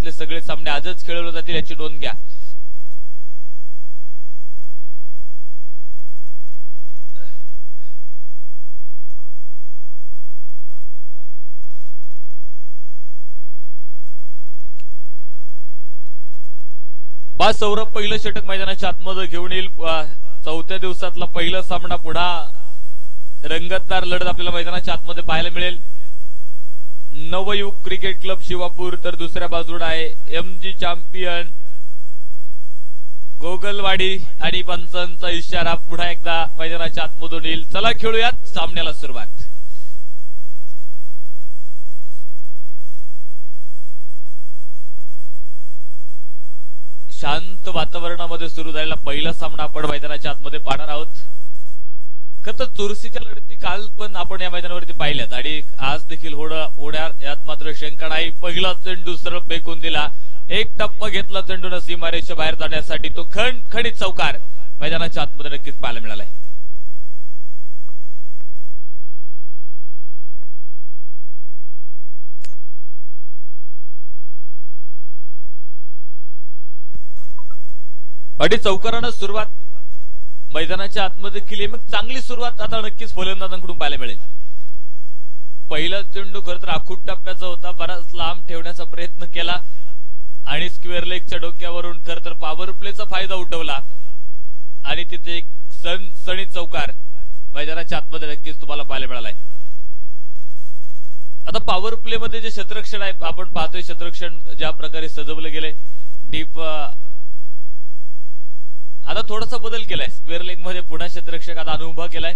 विदर्भातले सगळे सामने आजच खेळवले जातील याची नोंद घ्या. बा सौरभ पहिलं षटक मैदानाच्या आतमध्ये घेऊन येईल. चौथ्या दिवसातला पहिला सामना पुन्हा रंगतदार लढत आपल्याला मैदानाच्या आतमध्ये पाहायला मिळेल. नवयुग क्रिकेट क्लब शिवापूर तर दुसऱ्या बाजूला आहे MG चॅम्पियन गोगलवाडी आणि पंचांचा इशारा पुन्हा एकदा मैदानाच्या आतमधून येईल. चला खेळूयात, सामन्याला सुरुवात. शांत वातावरणामध्ये सुरू झालेला पहिला सामना आपण मैदानाच्या आतमध्ये पाहणार आहोत. खरं तर चुरशीच्या लढती काल पण आपण या मैदानावरती पाहिल्यात आणि आज देखील होणार यात मात्र शंका नाही. पहिला चेंडू सरळ फेकून दिला, एक टप्पा घेतला चेंडून सीमारेषेच्या बाहेर जाण्यासाठी. तो खणखणीत चौकार मैदानाच्या आतमध्ये नक्कीच पाहायला मिळालाय. आणि चौकारानं सुरुवात मैदानाच्या आतमध्ये केली. मग चांगली सुरुवात आता नक्कीच फलंदाजांकडून पाहायला मिळेल. पहिला चेंडू खरं तर आखूट टप्प्याचा होता, बराच लांब ठेवण्याचा प्रयत्न केला आणि स्क्वेअर लेगच्या डोक्यावरून खरं तर पॉवर प्लेचा फायदा उठवला आणि तिथे एक सणसणीत चौकार मैदानाच्या आतमध्ये नक्कीच तुम्हाला पाहायला मिळालाय. आता पॉवर प्ले मध्ये जे क्षेत्ररक्षण आहे आपण पाहतोय, क्षेत्ररक्षण ज्या प्रकारे सजवलं गेले डीप, आता थोडासा बदल केलाय. स्क्वेअर लेग मध्ये पुन्हा क्षेत्ररक्षक आता उभा केलाय,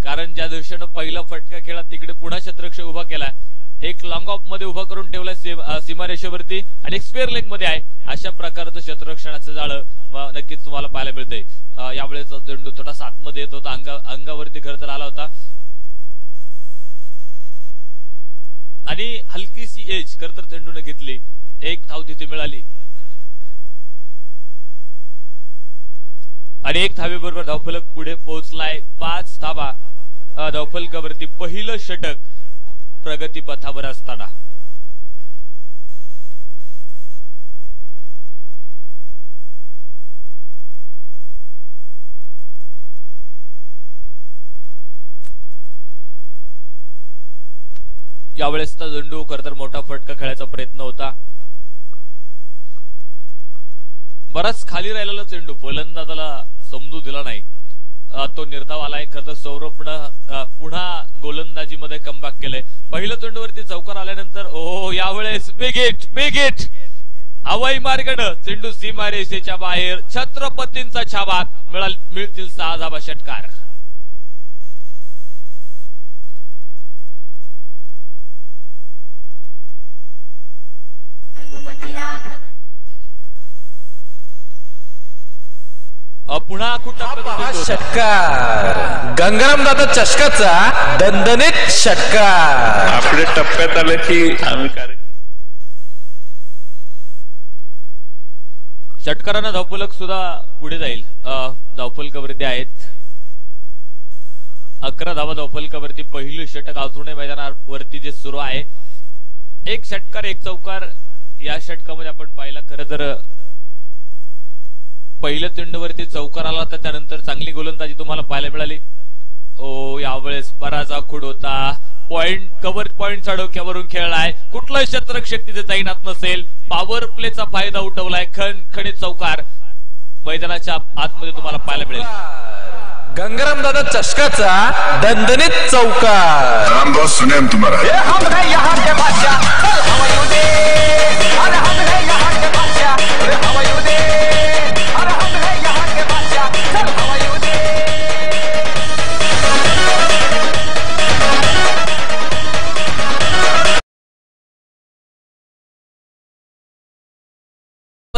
कारण ज्या दिवशीनं पहिला फटका खेळला तिकडे पुन्हा क्षेत्ररक्षक उभा केलाय. एक लॉंग ऑफ मध्ये उभा करून ठेवलाय सीमारेषेवरती आणि एक स्क्वेअर लेग मध्ये आहे. अशा प्रकारचं क्षेत्ररक्षणाचं जाळं नक्कीच तुम्हाला पाहायला मिळतंय. यावेळेस चेंडू थोडासा आतमध्ये येत होता, अंगावरती खरं तर आला होता आणि हलकीशी एज खरं तर चेंडूने घेतली. एक धाव तिथे मिळाली आणि एक धावेबरोबर धावफलक पुढे पोहोचलाय. 5 धावा धावफलकावरती. पहिलं षटक प्रगतीपथावर असताना यावेळेसचा चेंडू खरं तर मोठा फटका खेळायचा प्रयत्न होता. बराच खाली राहिलेला चेंडू फलंदाजाला समजू दिला नाही, तो निर्धाव आलाय. खरं तर सौरभनं पुन्हा गोलंदाजीमध्ये कमबॅक केलंय. पहिल्या चेंडूवरती चौकार आल्यानंतर यावेळेस बिग हिट हवाई मार्गानं चेंडू सीमारेषेच्या बाहेर. छत्रपतींचा छावा. मिळतील 6 धावा षटकार. पुन्हा षटकार गंगाराम दादा चषकाचा दणदणीत षटकार. आपल्या टप्प्यात आलं की आम्ही षटकारांना धावफलक सुद्धा पुढे जाईल. धावफलकावरती आहेत 11 धावा धावफलकावरती. पहिलं षटक अजूनही मैदानावरती जे सुरू आहे. एक षटकार एक चौकार या षटकामध्ये आपण पाहिला. खरं तर पहिल्या चेंडूवरती चौकार आला होता, त्यानंतर चांगली गोलंदाजी तुम्हाला पाहायला मिळाली. यावेळेस बराच आखूड होता. कव्हर पॉइंटच्या डोक्यावरून खेळलाय. कुठलाही क्षेत्ररक्षक तिथे तैनात नसेल. पॉवर प्लेचा फायदा उठवलाय. खणखणीत चौकार मैदानाच्या आतमध्ये तुम्हाला पाहायला मिळेल. गंगाराम दादा चषकाचा दणदणीत चौकार. राम बहुत सुने हम तुम्हारा.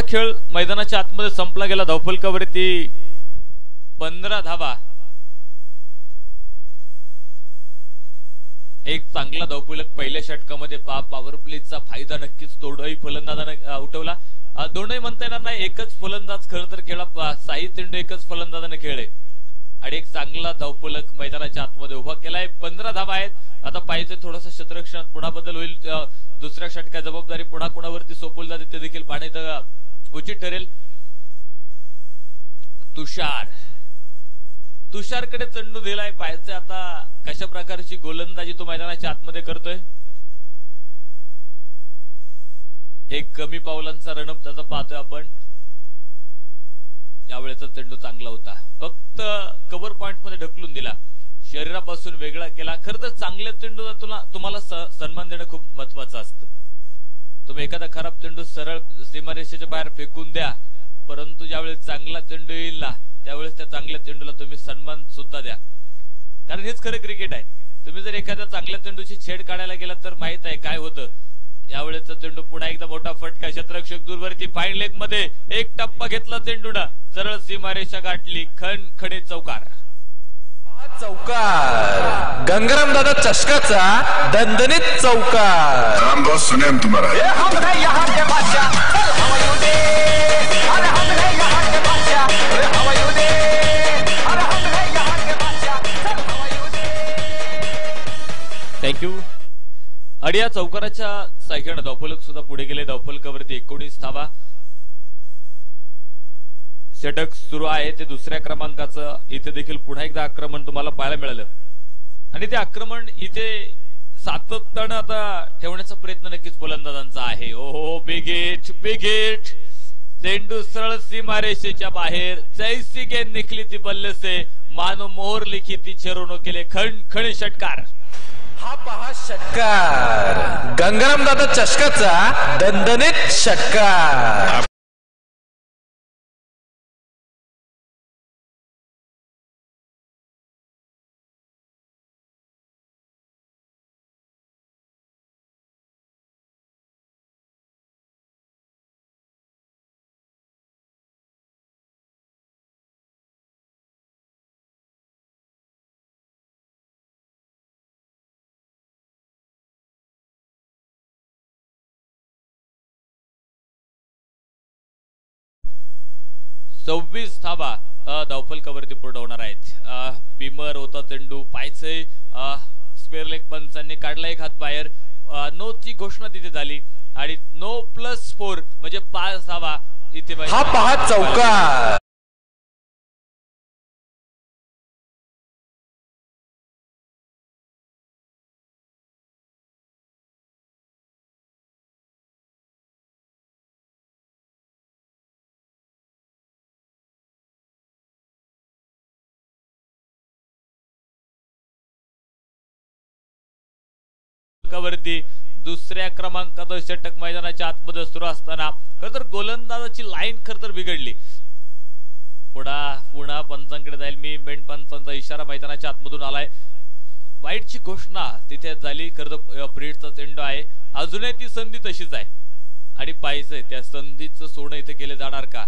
खेळ मैदानाच्या आतमध्ये संपला गेला. धावफलकावरती 15 धावा. एक चांगला धावफलक पहिल्या षटकामध्ये. पॉवर प्लेचा फायदा नक्कीच दोनही फलंदाजाने उठवला. दोनही म्हणता येणार नाही, एकच फलंदाज खरं तर खेळला. 6 चेंडू एकच फलंदाजाने खेळले आणि एक चांगला धावफलक मैदानाच्या आतमध्ये उभा केलाय. 15 धावा आहेत. आता पाहिजे थोडासा क्षेत्ररक्षणात पुन्हा बदल होईल. दुसऱ्या षटकाची जबाबदारी पुन्हा कोणावरती सोपवली जाते ते देखील पाहणे उचित ठरेल. तुषारकडे चेंडू दिलाय. पाहायचं आता कशा प्रकारची गोलंदाजी तो मैदानाच्या आतमध्ये करतोय. एक कमी पावलांचा रणप त्याचा पाहतोय आपण. यावेळेचा चेंडू चांगला होता, फक्त कव्हर पॉइंट मध्ये ढकलून दिला, शरीरापासून वेगळा केला. खरं तर चांगल्या चेंडूला तुम्हाला सन्मान देणं खूप महत्वाचं असतं. तुम्ही एखादा खराब चेंडू सरळ सीमारेषेच्या बाहेर फेकून द्या, परंतु ज्यावेळेस चांगला चेंडू येईल ना त्यावेळेस त्या चांगल्या चेंडूला तुम्ही सन्मान सुद्धा द्या, कारण हेच खरं क्रिकेट आहे. तुम्ही जर एखाद्या चांगल्या चेंडूची छेड काढायला गेला तर माहित आहे काय होतं. यावेळेचा चेंडू पुन्हा एकदा मोठा फटका, क्षेत्ररक्षक दूरवरती फाईन लेग मध्ये एक टप्पा घेतला चेंडूला, सरळ सीमारेषा गाठली, खणखणी चौकार. चौकार गंगाराम दादा चषकाचा दणदणीत चौकार. राम बहुत सुने हम तुम्हारा. थँक्यू. अडिया चौकाराच्या सायकल धावफलक सुद्धा पुढे गेले. धावफलकावरती 19 धावा. षटक सुरू आहे ते दुसऱ्या क्रमांकाचं. इथे देखील पुन्हा एकदा आक्रमण तुम्हाला पाहायला मिळालं आणि ते आक्रमण इथे सातत्यानं आता ठेवण्याचा प्रयत्न नक्कीच गोलंदाजांचा आहे. ओहो, बिग हिट. चेंडू सरळ सीमारेषेच्या बाहेर. जैसी गेंद निकली ती बल्ले से, मानो मोहर लिखी ती चेरोनो केले खणखणी षटकार. हा पहा षटकार गंगाराम दादा चषकाचा दणदणीत षटकार. सव्वीस धावा धावफलकावरती पूर्ण होणार आहेत. बिमर होता चेंडू, पायचे स्क्वेअर लेग पंचांनी काढला एक हात बाहेर. नो ची घोषणा तिथे झाली आणि नो +4 म्हणजे 5 धावा इथे. हा पहा चौकार. वरती दुसऱ्या क्रमांकाचं षटक मैदानाच्या आतमध्ये सुरू असताना खरं तर गोलंदाजाची लाईन खरं तर बिघडली. पुन्हा पंचांकडे जाईल मी. बेंड पंचांचा इशारा मैदानाच्या आतमधून आलाय. वाईटची घोषणा तिथे झाली. खरं तर प्रीडचा चेंडू आहे. अजूनही ती संधी तशीच आहे आणि पाहिजे त्या संधीचं सोडणं इथे केले जाणार का.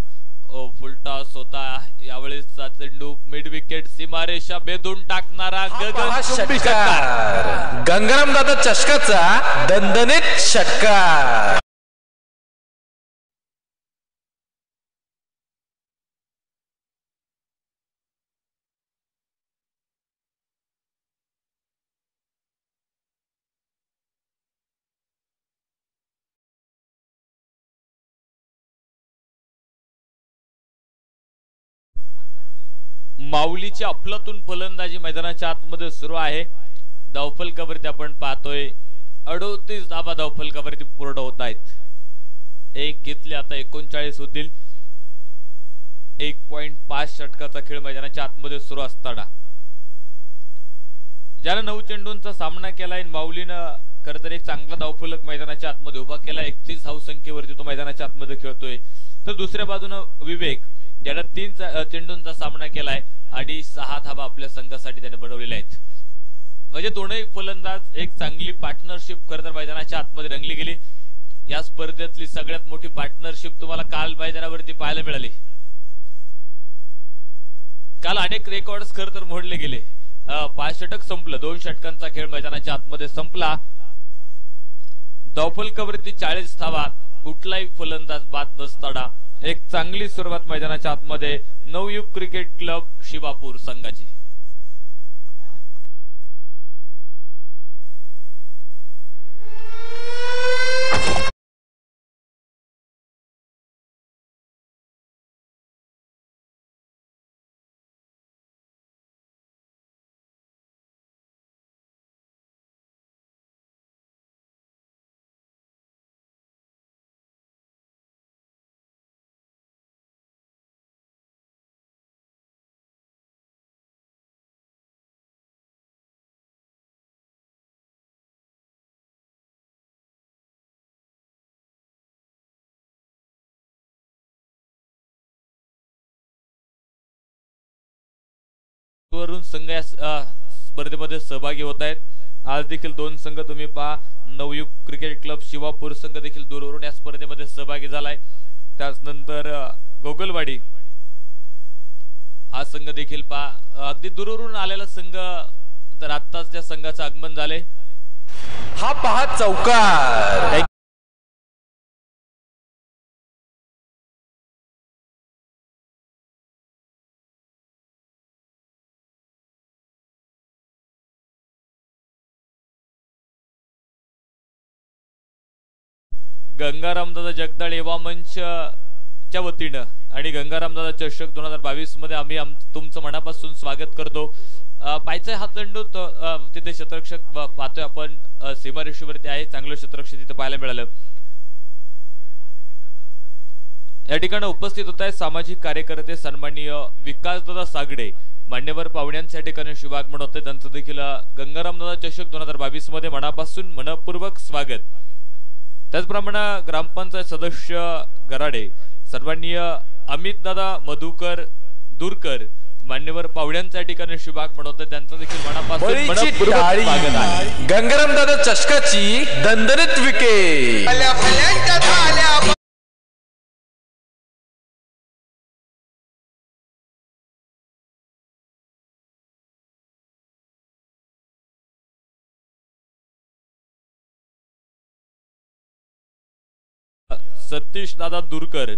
फुलटॉस होता यावेळेसचा चेंडू. मिड विकेट सीमारेषा बेधून टाकणारा गगनचुंबी षटकार. गंगाराम दादा चषकाचा दणदणीत षटकार. माऊलीची अफलातून फलंदाजी मैदानाच्या आतमध्ये सुरू आहे. धावफलकावरती आपण पाहतोय 38 धावा धावफलकावरती पूर्ण होत आहेत. एक घेतले आता 39 होतील. 1.5 षटकाचा खेळ मैदानाच्या आतमध्ये सुरू असताना ज्यानं 9 चेंडूंचा सामना केलाय माऊलीनं खरं तर एक चांगला धावफलक मैदानाच्या आतमध्ये उभा केला. 31 धावसंख्येवरती तो मैदानाच्या आतमध्ये खेळतोय. तर दुसऱ्या बाजूनं विवेक ज्यानं 3 चेंडूंचा सामना केलाय आणि 6 धावा आपल्या संघासाठी त्याने बनवलेल्या आहेत. म्हणजे दोनही फलंदाज एक चांगली पार्टनरशिप खरं तर मैदानाच्या आतमध्ये रंगली गेली. या स्पर्धेतली सगळ्यात मोठी पार्टनरशिप तुम्हाला काल मैदानावरती पाहायला मिळाली. काल अनेक रेकॉर्ड्स खरं तर मोडले गेले. 5 षटक संपलं. 2 षटकांचा खेळ मैदानाच्या आतमध्ये संपला. धावफलकावरती 40 धावा. कुठलाही फलंदाज बाद नसताना एक चांगली सुरुवात मैदानाच्या आतमध्ये नवयुग क्रिकेट क्लब शिवापूर संघाची. वरून संघ या स्पर्धेमध्ये सहभागी होत आहेत. आज देखील 2 संघ तुम्ही पहा. नवयुग क्रिकेट क्लब शिवापूर संघ देखील दूरवरून या स्पर्धेमध्ये सहभागी झालाय. त्यानंतर गोगलवाडी हा संघ देखील पहा. अगदी दूरवरून आलेला संघ. तर आत्ताच त्या संघाचं आगमन झाले. हा पहा चौकार. गंगारामदादा जगदाळ युवा मंचच्या वतीनं आणि गंगारामदादा चषक 2022 मध्ये आम्ही तुमचं मनापासून स्वागत करतो. पायचा हा चेंडू तिथे क्षेत्ररक्षक पाहतोय आपण. सीमारेषेवरती आहे. चांगलं क्षेत्ररक्षक तिथे पाहायला मिळालं. या ठिकाणी उपस्थित होत आहेत सामाजिक कार्यकर्ते सन्माननीय विकासदादा सागडे. मान्यवर पाहुण्यांच्या ठिकाणी शुभागमन होते. त्यांचं देखील गंगारामदादा चषक 2022 मध्ये मनापासून मनपूर्वक स्वागत. त्याचप्रमाणे ग्रामपंचायत सदस्य गराडे सन्माननीय अमितदादा मधुकर दूरकर मान्यवर पाहुण्यांच्या ठिकाणी शुभागमन होते. त्यांचं देखील मनापासून मनपूर्वक स्वागत आहे. गंगारामदादा चषकाची दणदणीत विकेट. सतीश दादा दूरकर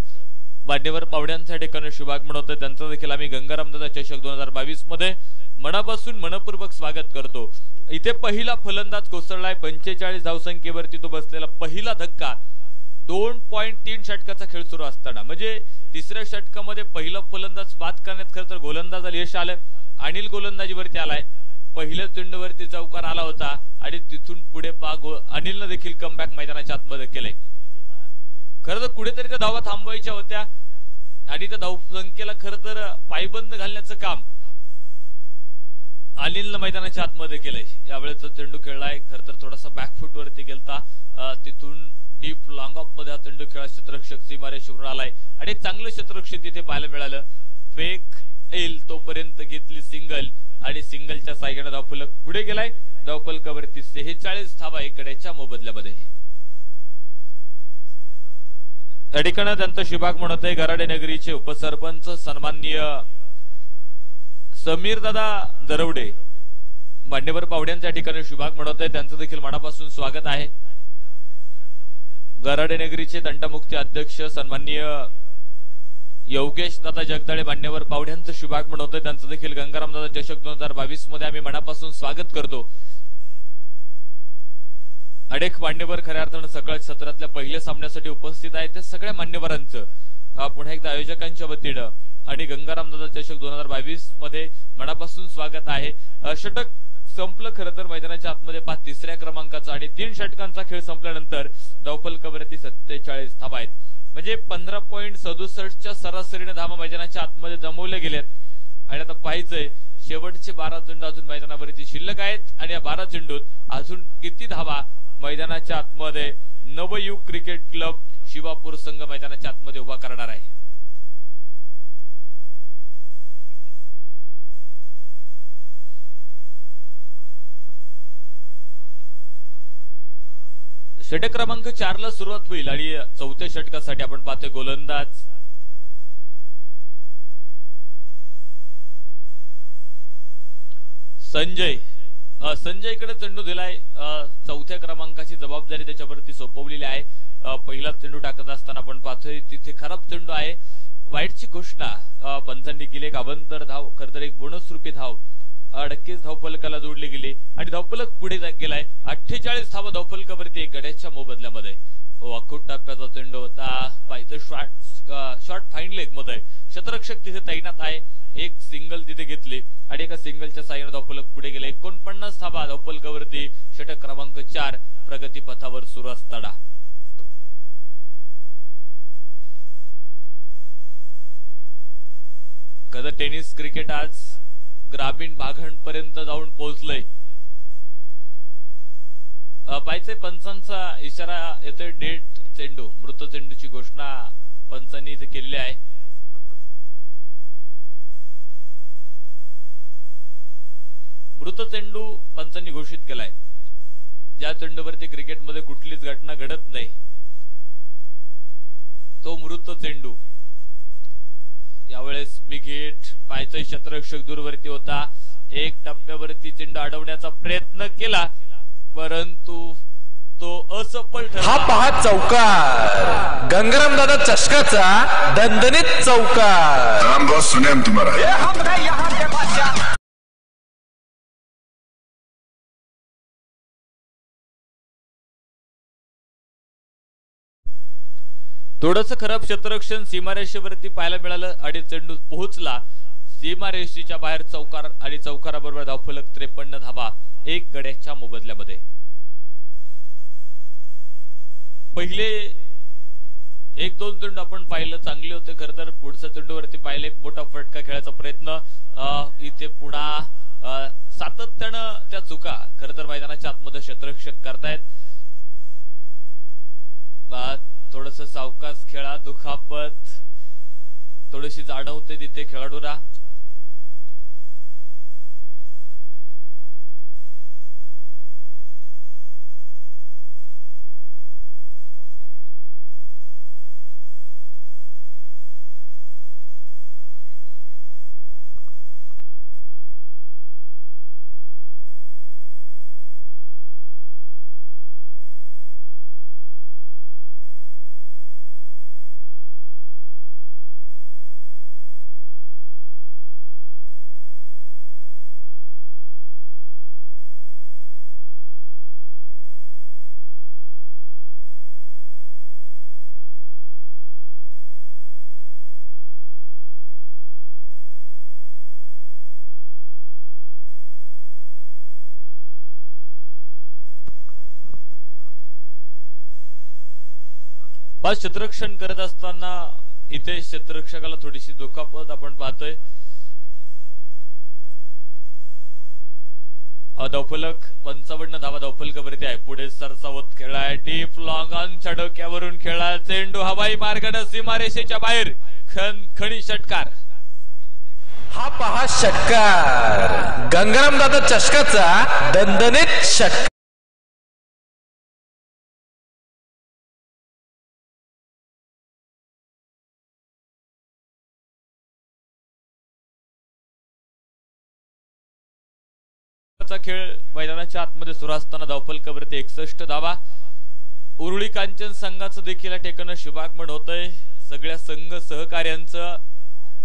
मान्यवर पाहुण्यांच्या ठिकाणी शुभागमन होतं. त्यांचं देखील आम्ही गंगारामदादा चषक 2022 मध्ये मनापासून मनपूर्वक स्वागत करतो. इथे पहिला फलंदाज कोसळलाय. 45 धावसंख्येवरती तो बसलेला पहिला धक्का. 2.3 षटकाचा खेळ सुरू असताना म्हणजे तिसऱ्या षटकामध्ये पहिला फलंदाज बाद करण्यात खरं तर गोलंदाजाला यश आलं. अनिल गोलंदाजीवरती आलाय. पहिल्या चेंडूवरती चौकार आला होता आणि तिथून पुढे अनिलनं देखील कमबॅक मैदानाच्या आतमध्ये केलंय. खरं तर कुठेतरी त्या धावा थांबवायच्या होत्या आणि त्या धावसंख्येला खरं तर पायबंद घालण्याचं काम अनिलनं मैदानाच्या आतमध्ये केलंय. यावेळेचा चेंडू खेळलाय. खरं तर थोडासा बॅकफुट वरती गेलता. तिथून डीप लॉंग ऑफ मध्ये हा चेंडू खेळा. क्षेत्ररक्षक सीमारेषेवरून आलाय आणि एक चांगलं क्षेत्ररक्षक तिथे पाहायला मिळालं. फेक येईल तोपर्यंत घेतली सिंगल आणि सिंगलच्या साह्याने धावफलक पुढे गेलाय. धावफलकावरती 46 धावा एकड्याच्या मोबदल्यामध्ये. त्या ठिकाणी त्यांचं शुभागमन होतंय. गराडे नगरीचे उपसरपंच सन्माननीय समीर दादा दरवडे मान्यवर पाहुण्यांच्या ठिकाणी शुभागमन होतंय. त्यांचं देखील मनापासून स्वागत आहे. गराडे नगरीचे तंटामुक्ती अध्यक्ष सन्माननीय योगेश दादा जगदाळे मान्यवर पाहुण्यांचं शुभागमन होतंय. त्यांचं देखील गंगारामदादा चषक 2022 मध्ये आम्ही मनापासून स्वागत करतो. अनेक मान्यवर खऱ्या अर्थानं सकाळ सत्रातल्या पहिल्या सामन्यासाठी उपस्थित आहेत. त्या सगळ्या मान्यवरांचं पुन्हा एकदा आयोजकांच्या वतीनं आणि गंगारामदादा चषक 2022 मध्ये मनापासून स्वागत आहे. षटक संपलं खरं तर मैदानाच्या आतमध्ये 3ऱ्या क्रमांकाचा आणि 3 षटकांचा खेळ संपल्यानंतर धावफलकावरती 47 धावा आहेत. म्हणजे 15.67च्या सरासरीने धावा मैदानाच्या आतमध्ये जमवल्या गेल्यात. आणि आता पाहायचंय शेवटचे 12 चेंडू अजून मैदानावरती शिल्लक आहेत आणि या 12 चेंडूत अजून किती धावा मैदानाच्या आतमध्ये नवयुग क्रिकेट क्लब शिवापूर संघ मैदानाच्या आतमध्ये उभा करणार आहे. षटक क्रमांक 4 ला सुरुवात होईल आणि 4थ्या षटकासाठी आपण पाहतोय गोलंदाज संजयकडे चेंडू दिलाय. 4थ्या क्रमांकाची जबाबदारी त्याच्यावरती सोपवलेली आहे. पहिला चेंडू टाकत असताना आपण पाहतोय तिथे खराब चेंडू आहे. वाईटची घोषणा पंचांनी केली. एक अवंतर धाव खरं तर एक बोनस रूपी धाव 28 धावफलकाला जोडली गेली आणि धावफलक पुढे गेलाय. 48 धावा धावफलकावरती एक गड्याच्या मोबदल्यामध्ये. अखूट टप्प्याचा चेंडू होता. पाहिजे शॉर्ट फाईन लेग मध्ये क्षेत्ररक्षक तिथे तैनात आहे. एक सिंगल तिथे घेतली आणि एका सिंगलच्या साह्याने धावफलक पुढे गेले. 49 धावा धावफलकावरती षटक क्रमांक 4 प्रगती पथावर सुरू असताना कदा टेनिस क्रिकेट आज ग्रामीण भागांपर्यंत जाऊन पोहोचलंय. पाहिजे पंचांचा इशारा येतोय. डेट चेंडू मृत चेंडूची घोषणा पंचांनी इथे केलेली आहे. मृत चेंडू पंचांनी घोषित केलाय. ज्या चेंडूवरती क्रिकेटमध्ये कुठलीच घटना घडत नाही तो मृत चेंडू. यावेळेस बिग हिट. पायचा क्षेत्ररक्षक दूरवरती होता. एक टप्प्यावरती चेंडू अडवण्याचा प्रयत्न केला परंतु तो असफल ठरला. हा पहा चौकार. गंगाराम दादा चषकाचा दणदणीत चौकार. नाम बहुत सुने हम तुम्हारा. थोडंसं खराब क्षेत्ररक्षण सीमारेषेवरती पाहायला मिळालं आणि चेंडू पोहोचला सीमारेषेच्या बाहेर. चौकार आणि चौकाराबरोबर धावफलक 53 धावा 1 गड्याच्या मोबदल्यामध्ये. पहिले 1-2 चेंडू आपण पाहिलं चांगले होते. खरं तर पुढच्या चेंडूवरती पाहिले एक मोठा फटका खेळायचा प्रयत्न. इथे पुन्हा सातत्यानं त्या चुका खरं तर मैदानाच्या आतमध्ये क्षेत्ररक्षक करतायत. थोडस सावकाश खेळा. दुखापत थोडीशी जाणवते तिथे खेळाडूला. क्षेत्ररक्षण करत असताना इथे क्षेत्ररक्षकाला थोडीशी दुखापत आपण पाहतोय. धावफलक 55 धावा धावफलकावरती आहे. पुढे सरसावत खेळाय. डीप लॉंग ऑनच्या डोक्यावरून खेळा. चेंडू हवाई मार्गाने सीमारेषेच्या बाहेर. खणी षटकार. हा पहा षटकार. गंगाराम दादा चषकाचा दणदणीत षटकार. खेळ मैदानाच्या आतमध्ये सुरू असताना धावफलकावरती 61 धावा. उरुळी कांचन संघाचं देखील या ठिकाणी शुभागमन होतंय. सगळ्या संघ सहकार्यांचं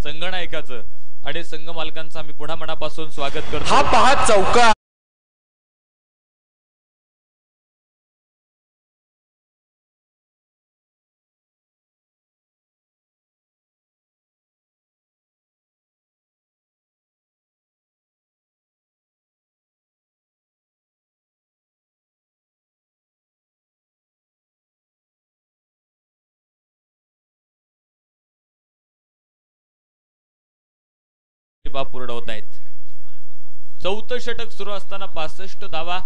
संघनायकाचं आणि संघ मालकांचं आम्ही पुन्हा मनापासून स्वागत करतो. हा पहा चौकार. पूर्ण होत आहेत. 4थं षटक सुरू असताना 65 धावा.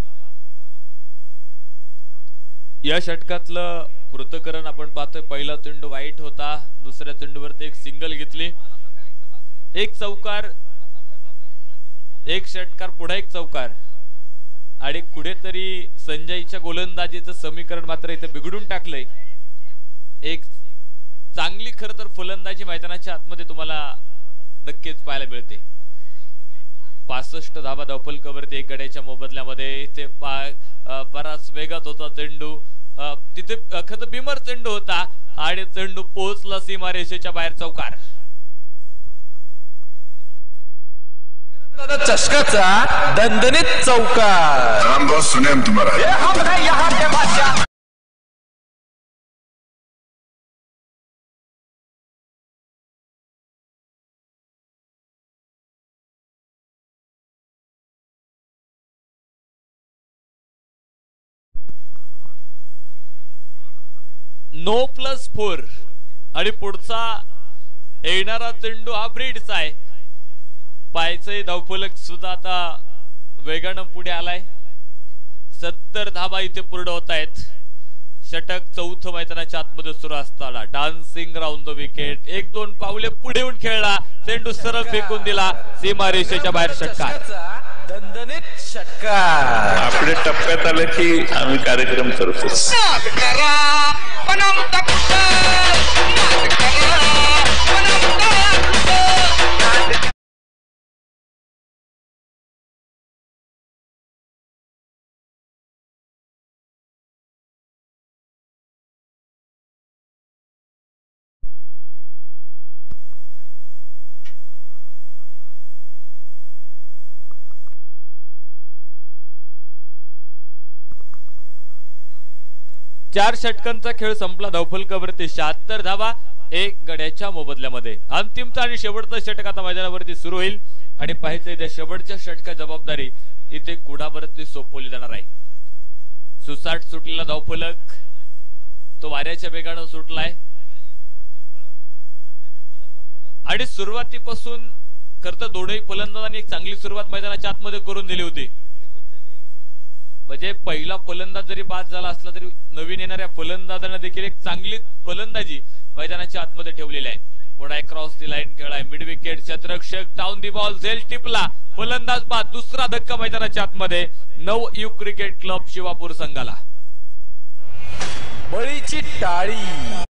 या षटकातलं पृथक्करण आपण पाहतोय. पहिला चेंडू वाईट होता. दुसऱ्या चेंडूवरती एक सिंगल घेतली. एक चौकार. एक षटकार पुढे एक चौकार आणि कुठेतरी संजयच्या गोलंदाजीचं समीकरण मात्र इथे बिघडून टाकलंय. एक चांगली खरं तर फलंदाजी मैदानाच्या आतमध्ये तुम्हाला नक्कीच पाहायला मिळते. 65 धावा धावफलकावरती 1 गड्याच्या मोबदल्यामध्ये. इथे बराच वेगात होता चेंडू. तिथे खरं बिमर चेंडू होता आणि चेंडू पोहोचला सीमारेषेच्या बाहेर. चौकार. दादा चषकाचा दणदणीत चौकार. नाम बहुत सुने हम तुम्हारा. No+4 आणि पुढचा येणारा चेंडू हा ब्रीडचा आहे. पायचे धावफलक सुद्धा आता वेगानं पुढे आलाय. 70 धावा इथे पूर्ण होत आहेत. षटक 4थं मैदानाच्या आतमध्ये सुरू असताना डान्सिंग राऊंड द विकेट. 1-2 पावले पुढे येऊन खेळला. चेंडू सरळ फेकून दिला सीमारेषेच्या बाहेर. षटकार. दणदणीत षटकार. आपल्या टप्प्यात आलं की आम्ही कार्यक्रम करतो. चार षटकांचा खेळ संपला. धावफलकावरती 76 धावा, 1 गड्याच्या मोबदल्यामध्ये. अंतिमचा आणि शेवटचा षटक आता मैदानावरती सुरू होईल आणि पाहायचंय त्या शेवटच्या षटका जबाबदारी इथे कुडावरती सोपवली जाणार आहे. सुसाट सुटलेला धावफलक तो वाऱ्याच्या वेगानं सुटलाय आणि सुरुवातीपासून खरं तर दोन्ही फलंदाजांनी एक चांगली सुरुवात मैदानाच्या आतमध्ये करून दिली होती. म्हणजे पहिला फलंदाज जरी बाद झाला असला तरी नवीन येणाऱ्या फलंदाजांना देखील एक चांगली फलंदाजी मैदानाच्या आतमध्ये ठेवलेली आहे. पुढे क्रॉस दी लाईन खेळाय, मिड विकेट, क्षेत्ररक्षक डाऊन दी बॉल, झेल टिपला, फलंदाज बाद. दुसरा धक्का मैदानाच्या आतमध्ये नव युग क्रिकेट क्लब शिवापूर संघाला. बळीची टाळी.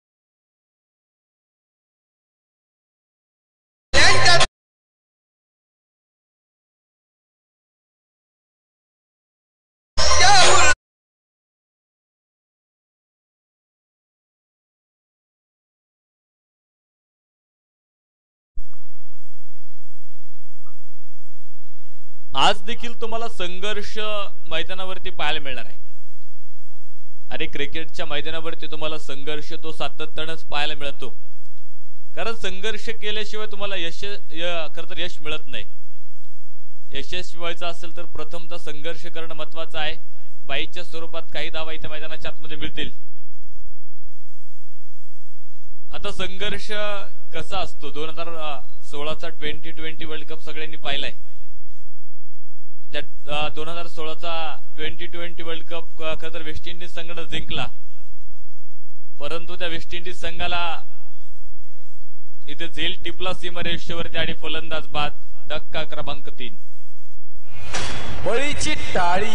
आज देखील तुम्हाला संघर्ष मैदानावरती पाहायला मिळणार आहे आणि क्रिकेटच्या मैदानावरती तुम्हाला संघर्ष तो सातत्यानेच पाहायला मिळतो. कारण संघर्ष केल्याशिवाय तुम्हाला खरं तर यश मिळत नाही. यशस्वी व्हायचं असेल तर प्रथमतः संघर्ष करणं महत्वाचं आहे. बाईच्या स्वरूपात काही धावा इथे मैदानाच्या आतमध्ये मिळतील. आता संघर्ष कसा असतो 2016चा T20 वर्ल्ड कप सगळ्यांनी पाहिलाय. त्या 2016चा T20 वर्ल्ड कप खरं तर वेस्ट इंडिज संघाने जिंकला, परंतु त्या वेस्ट इंडिज संघाला इथे झेल टिपला सीमारेषेवरती आणि फलंदाज बाद. धक्का क्रमांक 3. बळीची टाळी.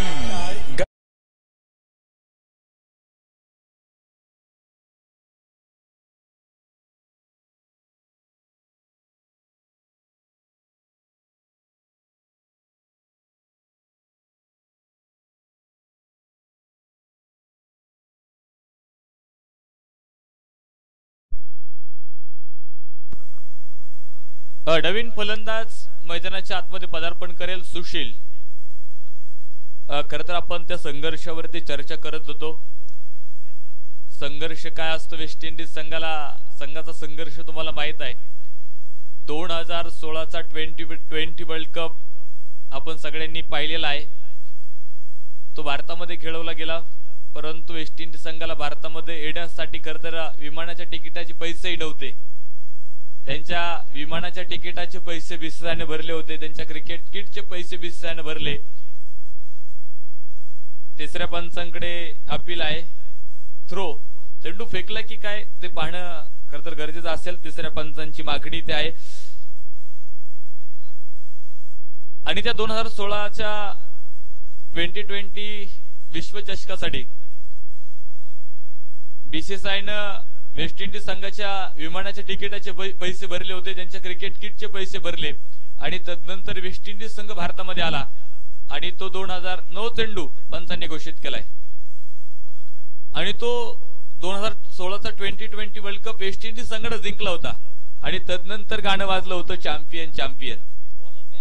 नवीन फलंदाज मैदानाच्या आतमध्ये पदार्पण करेल सुशील. खरं तर आपण त्या संघर्षावरती चर्चा करत होतो. संघर्ष काय असतो वेस्ट इंडिज संघाचा संघर्ष तुम्हाला माहित आहे. 2016चा T20 वर्ल्ड कप आपण सगळ्यांनी पाहिलेला आहे. तो भारतामध्ये खेळवला गेला, परंतु वेस्ट इंडिज संघाला भारतामध्ये येण्यासाठी खरं तर विमानाच्या तिकिटाचे पैसेही नव्हते. त्यांच्या विमानाच्या तिकिटाचे पैसे बिस्राने भरले होते, त्यांच्या क्रिकेट किटचे पैसे बिस्राने भरले. तिसऱ्या पंचांकडे अपील आहे. थ्रो चेंडू फेकला की काय ते पाहणं खरं तर गरजेचं असेल. तिसऱ्या पंचांची मागणी ते आहे. आणि त्या 2016च्या T20 विश्वचषकासाठी बीसीसीआयनं वेस्ट इंडिज संघाच्या विमानाच्या तिकिटाचे पैसे भरले होते, त्यांच्या क्रिकेट किटचे पैसे भरले आणि तदनंतर वेस्ट इंडिज संघ भारतामध्ये आला आणि तो 2009 चेंडू पंचांनी घोषित केलाय आणि तो 2016चा T20 world cup West Indies संघाने जिंकला होता आणि तदनंतर गाणं वाजलं होतं चॅम्पियन चॅम्पियन.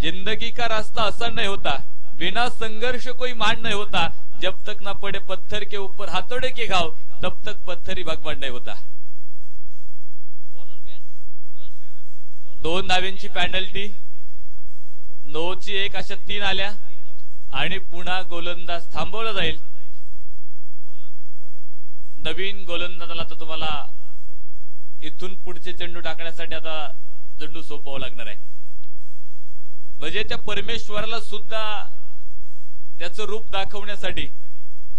जिंदगी का रास्ता आसान नहीं होता, बिना संघर्ष कोई मान नहीं होता, जब तक ना पड़े पत्थर के ऊपर हाथोड़े के घाव तब तक पत्थर ही भगवान नहीं होता. 2 धाव्यांची पेनल्टी, 9ची 1 अशा 3 आल्या आणि पुन्हा गोलंदाज थांबवला जाईल. नवीन गोलंदाजाला आता तुम्हाला इथून पुढचे चेंडू टाकण्यासाठी आता चेंडू सोपवावा लागणार आहे. म्हणजे त्या परमेश्वराला सुद्धा त्याचं रूप दाखवण्यासाठी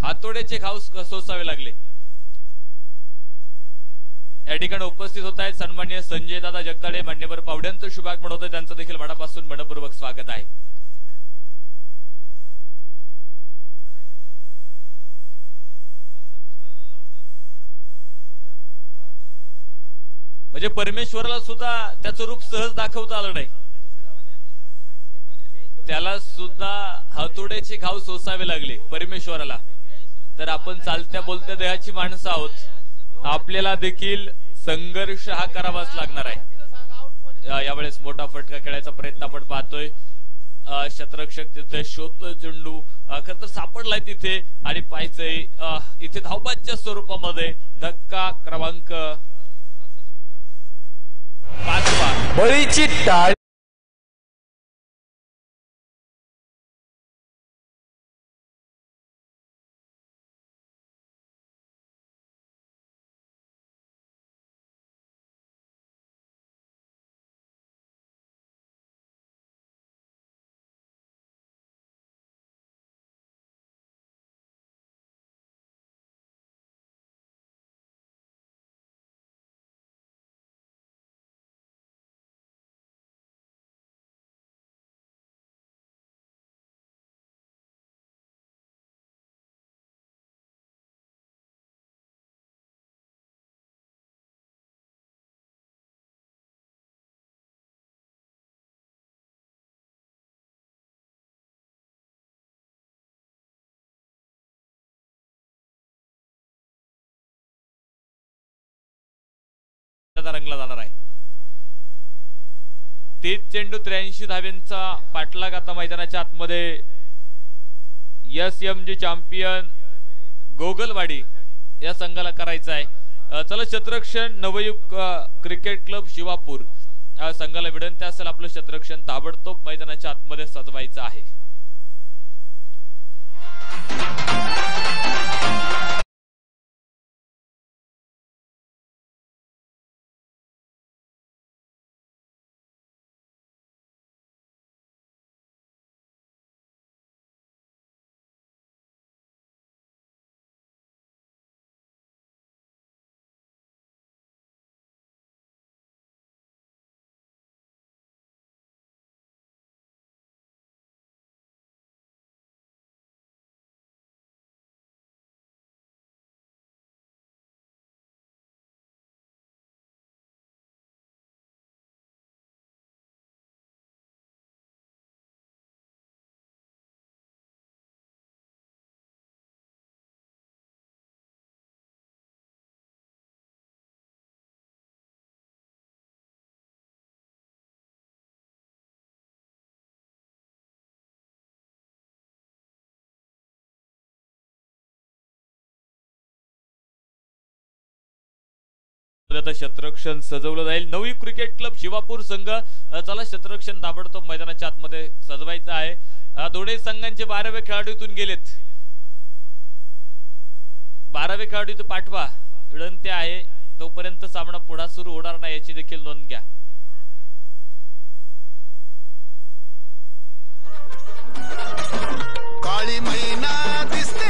हातोड्याचे घाव सोसावे लागले. या ठिकाणी उपस्थित होत आहेत सन्माननीय संजय दादा जगदाळे, मान्यवर पावड्यांचं शुभागमन होतं, त्यांचं देखील मनापासून मनपूर्वक स्वागत आहे. म्हणजे परमेश्वराला सुद्धा त्याचं रूप सहज दाखवता आलं नाही, त्याला सुद्धा हातोड्याचे घाव सोसावे लागले परमेश्वराला. तर आपण चालत्या बोलत्या देहाची माणसं आहोत, आपल्याला देखील संघर्ष हा करावाच लागणार आहे. यावेळेस मोठा फटका खेळायचा प्रयत्न आपण पाहतोय. शतरक्षक तिथे शोधतोय चेंडू, खरं तर सापडलाय तिथे आणि पाहायचंय इथे धावबादच्या स्वरूपामध्ये धक्का क्रमांक 5 बळीची टाळी. रंगला जाणार आहे. तेच चेंडू 83 धाव्यांचा पाठलाग आता मैदानाच्या आतमध्ये SMG चॅम्पियन गोगलवाडी या संघाला करायचा आहे. चला शतरक्षण नवयुग क्रिकेट क्लब शिवापूर या संघाला विनंती असेल आपलं शतरक्षण ताबडतोब मैदानाच्या आतमध्ये सजवायचं आहे. शतरक्षण सजवलं जाईल. नवी क्रिकेट क्लब शिवापूर संघ चला शतरक्षण ताबडतोब मैदानाच्या आतमध्ये सजवायचं आहे. दोन्ही संघांचे 12वे खेळाडू इथून गेलेत. 12वे खेळाडू इथं पाठवा विनंती आहे. तोपर्यंत सामना पुढे सुरू होणार नाही याची देखील नोंद घ्या. काळी मैना दिसते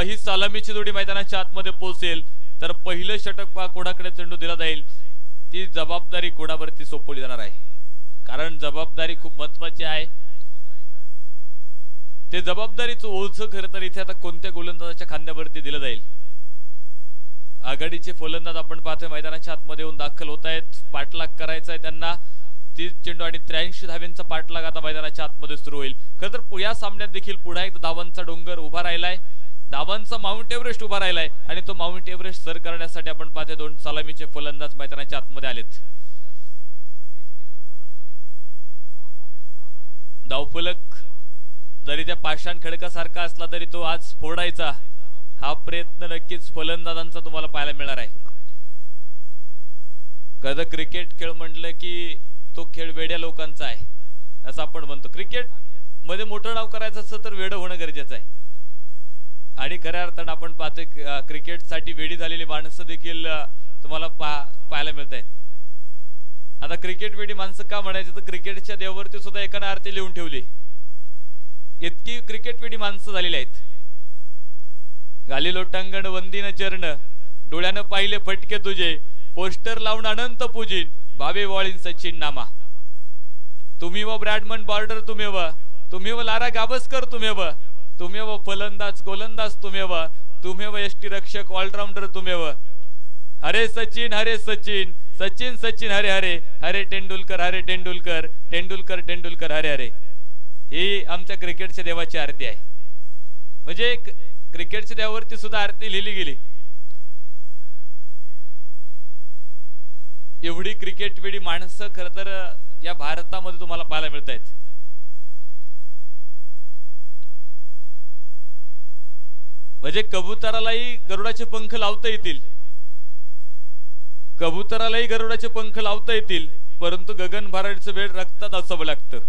ही सलामीची जोडी मैदानाच्या आतमध्ये पोहोचेल तर पहिलं षटक पा कोडाकडे चेंडू दिला जाईल. ती जबाबदारी कोडावरती सोपवली जाणार आहे, कारण जबाबदारी खूप महत्वाची आहे. ते जबाबदारीचं ओझं खरं तर इथे आता कोणत्या गोलंदाजाच्या खांद्यावरती दिलं जाईल. आघाडीचे फलंदाज आपण पाहतोय मैदानाच्या आतमध्ये येऊन दाखल होत आहेत. पाठलाग करायचा आहे त्यांना. 30 चेंडू आणि 83 धाव्यांचा पाठलाग आता मैदानाच्या आतमध्ये सुरू होईल. खरं तर या सामन्यात देखील पुन्हा एकदा धावांचा डोंगर उभा राहिलाय, धावांचा माउंट एव्हरेस्ट उभा राहिलाय आणि तो माउंट एव्हरेस्ट सर करण्यासाठी आपण पाहतोय दोन सलामीचे फलंदाज मैदानाच्या आतमध्ये आलेत. धावफलक जरी त्या पाषाण खडकासारखा असला तरी तो आज फोडायचा हा प्रयत्न नक्कीच फलंदाजांचा तुम्हाला पाहायला मिळणार आहे. कधी क्रिकेट खेळ म्हटलं की तो खेळ वेड्या लोकांचा आहे असं आपण म्हणतो. क्रिकेट मध्ये मोठं नाव करायचं असतं तर वेड होणं गरजेचं आहे. आणि खऱ्या अर्थानं आपण पाहतोय क्रिकेटसाठी वेडी झालेली माणसं देखील तुम्हाला पाहायला मिळत आहेत. आता क्रिकेट वेडी माणसं का म्हणायचं तर क्रिकेटच्या देवावरती सुद्धा एकाने आरती लिहून ठेवली. इतकी क्रिकेट वेडी माणसं झालेली आहेत. घाली लोटांगण वंदीन चरण डोळ्यानं पाहिले फटके तुझे पोस्टर लावून अनंत पूजिन भावे वॉळीन सचिन नामा. तुम्ही व ब्रॅडमन बॉर्डर तुम्ही व लारा गावस्कर तुम्ही व फलंदाज गोलंदाज तुम्ही व यष्टीरक्षक ऑलराऊंडर हरे सचिन सचिन सचिन हरे हरे हरे तेंडुलकर तेंडुलकर हरे हरे. ही आमच्या क्रिकेटच्या देवाची आरती आहे. म्हणजे क्रिकेटच्या देवावरती सुद्धा आरती लिहिली गेली. एवढी क्रिकेट वेडी माणसं खर तर या भारतामध्ये तुम्हाला पाहायला मिळत आहेत. म्हणजे कबुतरालाही गरुडाचे पंख लावता येतील, परंतु गगन भराडीचं वेळ रक्तात असावं लागतं.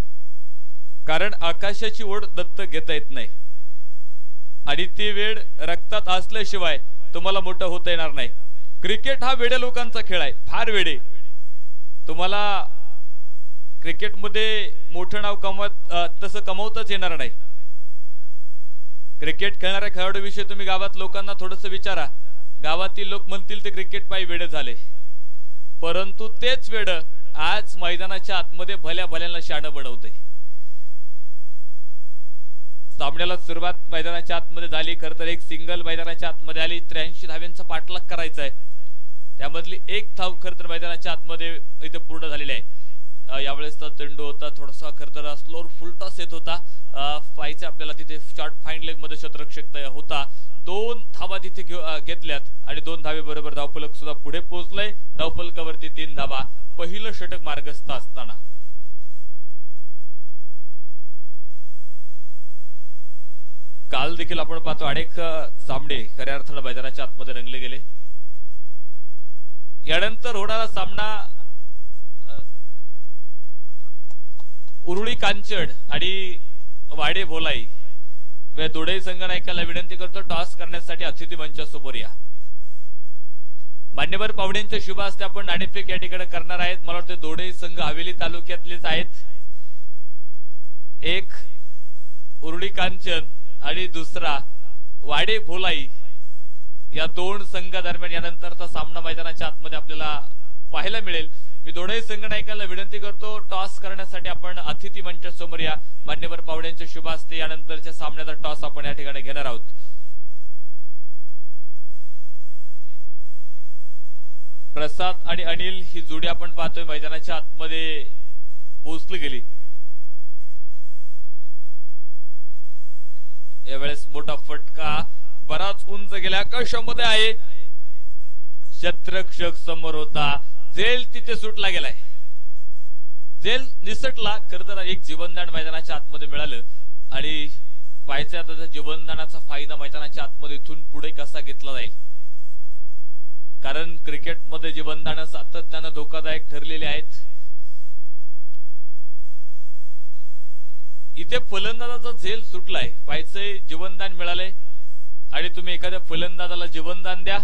कारण आकाशाची ओढ दत्त घेता येत नाही आणि ती वेळ रक्तात असल्याशिवाय तुम्हाला मोठं होता येणार नाही. क्रिकेट हा वेड्या लोकांचा खेळ आहे, फार वेडे. तुम्हाला क्रिकेटमध्ये मोठं नाव तसं कमवताच येणार नाही. क्रिकेट खेळणाऱ्या खेळाडूविषयी तुम्ही गावात लोकांना थोडंसं विचारा. गावातील लोक म्हणतील ते क्रिकेट पायी वेडे झाले, परंतु तेच वेड आज मैदानाच्या आतमध्ये भल्या भल्यांना शाणं बनवते. सामन्याला सुरुवात मैदानाच्या आतमध्ये झाली. खर तर एक सिंगल मैदानाच्या आतमध्ये आली. 83 धाव्यांचा पाठलाग करायचा आहे. त्यामधली एक धाव खर तर मैदानाच्या आतमध्ये इथे पूर्ण झालेली आहे. यावेळेसचा चेंडू होता थोडासा खर तर स्लोअर फुल टॉस येत होता. पाहायचं आपल्याला तिथे शॉर्ट फाईन लेग मध्ये शतरक्षक होता. 2 धावा तिथे घेतल्यात आणि 2 धावे बरोबर धावफलक सुद्धा पुढे पोहोचलंय. धावफलकावरती 3 धावा. पहिलं षटक मार्गस्थ असताना काल देखील आपण पाहतो अनेक सामने खऱ्या अर्थानं मैदानाच्या आतमध्ये रंगले गेले. यानंतर होणारा सामना उरुळी कांचड आणि वाडे भोलाई व दोडे संघनायकाला विनंती करतो टॉस करण्यासाठी अतिथी मंचासमोर या. मान्यवर पाहुण्यांच्या शुभ हस्ते आपण नाणेफेक या ठिकाणी करणार आहेत. मला वाटतं दोडे संघ हवेली तालुक्यातलेच आहेत. एक उरुळी कांचन आणि दुसरा वाडे भोलाई या 2 संघादरम्यान यानंतरचा सामना मैदानाच्या आतमध्ये आपल्याला पाहायला मिळेल. मी दोन्ही संघनायकांना विनंती करतो टॉस करण्यासाठी आपण अतिथी मंचासमोर या. मान्यवर पाहुण्यांच्या शुभ हस्ते यानंतरच्या सामन्याचा टॉस आपण या ठिकाणी घेणार आहोत. प्रसाद आणि अनिल ही जोडी आपण पाहतोय मैदानाच्या आतमध्ये पोहोचली गेली. यावेळेस मोठा फटका बराच उंच गेल्या आकाशामध्ये आहे. शतरक्षक समोर होता. झेल तिथे सुटला गेलाय. झेल निसटला. खरं तर एक जीवनदान मैदानाच्या आतमध्ये मिळालं आणि पाहायचं आता त्या जीवनदानाचा फायदा मैदानाच्या आतमध्ये इथून पुढे कसा घेतला जाईल. कारण क्रिकेटमध्ये जीवनदान सातत्यानं धोकादायक ठरलेले आहेत. इथे फलंदाजाचा झेल सुटलाय. पाहायचंय जीवनदान मिळालंय आणि तुम्ही एखाद्या फलंदाजाला जीवनदान द्या.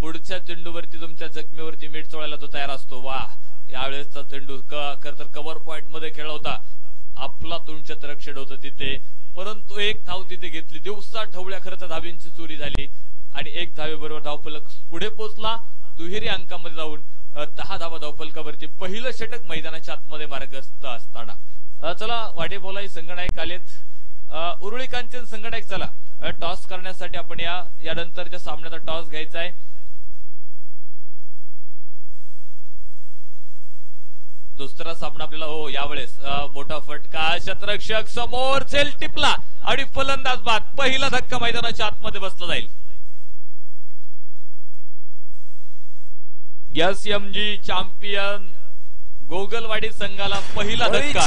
पुढच्या चेंडूवरती तुमच्या जखमेवरती मीठ चोळायला तो तयार असतो. वा यावेळेसचा चेंडू खर तर कव्हर पॉइंट मध्ये खेळला होता. आपला क्षेत्ररक्षण होतं तिथे, परंतु एक धाव तिथे घेतली. दिवसा ढवळ्या खरं तर धावींची चोरी झाली आणि 1 धावेबरोबर धावफलक पुढे पोहोचला. दुहेरी अंकामध्ये जाऊन 10 धावा धावफलकावरती. पहिलं षटक मैदानाच्या आतमध्ये मार्गस्थ असताना चला वाडे बोलाई संघनायक आलेत. उरुळी कांचन संघनायक चला टॉस करण्यासाठी आपण यानंतरच्या सामन्याचा टॉस घ्यायचा आहे. दुसरा सामना आपल्याला यावेळेस मोठा फटका. शतरक्षक समोर झेल टिपला आणि फलंदाज बाद. पहिला धक्का मैदानाच्या आतमध्ये बसला जाईल. SMG चॅम्पियन गोगलवाडी संघाला पहिला धक्का.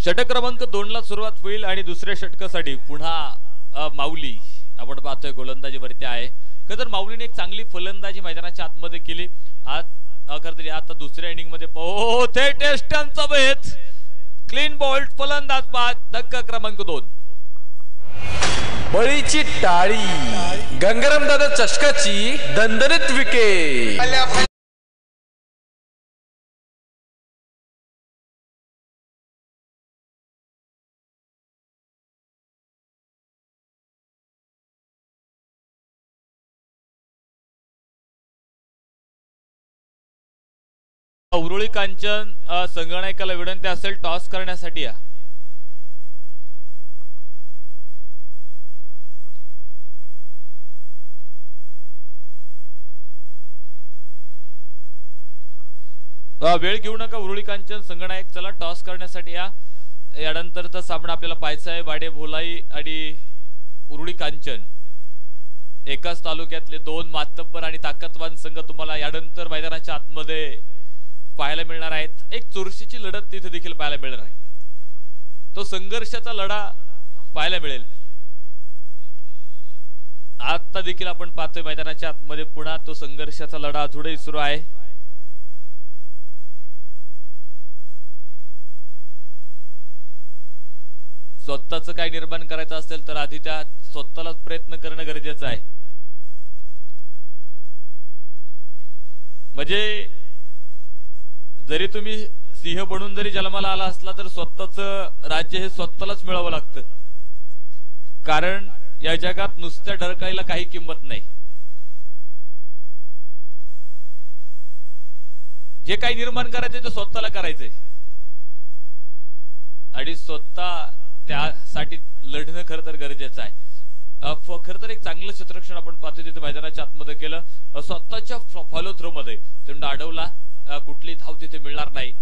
षटक क्रमांक 2 ला सुरुवात होईल आणि दुसऱ्या षटकासाठी पुन्हा माऊली आपण पाहतोय गोलंदाजीवरती आहे. खरं तर माऊलीने एक चांगली फलंदाजी मैदानाच्या आतमध्ये केली. आज खरं तर आता दुसऱ्या इनिंग मध्ये ते टेस्टनचा भेद क्लीन बॉल्ड फलंदाज बाद धक्का क्रमांक 2. बळीची टाळी गंगाराम दादा चषकाची दणदणीत विकेट. उरुळी कांचन संगणकाला विनंती असेल टॉस करण्यासाठी या. वेळ घेऊ नका उरुळी कांचन संगणक चला टॉस करण्यासाठी या. यानंतरचा सामना आपल्याला पाहायचा आहे वाडे भोलाई आणि उरुळी कांचन. एकाच तालुक्यातले दोन मातब्बर आणि ताकदवान संघ तुम्हाला यानंतर मैदानाच्या आतमध्ये पाहायला मिळणार आहेत. एक चुरशीची लढत तिथे देखील पाहायला मिळणार आहे. तो संघर्षाचा लढा पाहायला मिळेल. आता देखील आपण पाहतोय मैदानाच्या आतमध्ये पुन्हा तो संघर्षाचा लढा अजूनही सुरू आहे. स्वतःच काय निर्माण करायचं असेल तर आधी त्या स्वतःलाच प्रयत्न करणं गरजेचं आहे. म्हणजे जरी तुम्ही सिंह बनून जरी जन्माला आला असला तर स्वतःच राज्य हे स्वतःलाच मिळावं लागतं. कारण या जगात नुसत्या डरकाळीला काही किंमत नाही. जे काही निर्माण करायचंय ते स्वतःला करायचंय आणि स्वतः त्यासाठी लढणं खरं तर गरजेचं आहे. खरं तर एक चांगलं क्षेत्ररक्षण आपण पाहतोय तिथे मैदानाच्या आतमध्ये केलं. स्वतःच्या फॉलो थ्रो मध्ये चेंडू अडवला. कुठली धाव तिथे मिळणार नाही.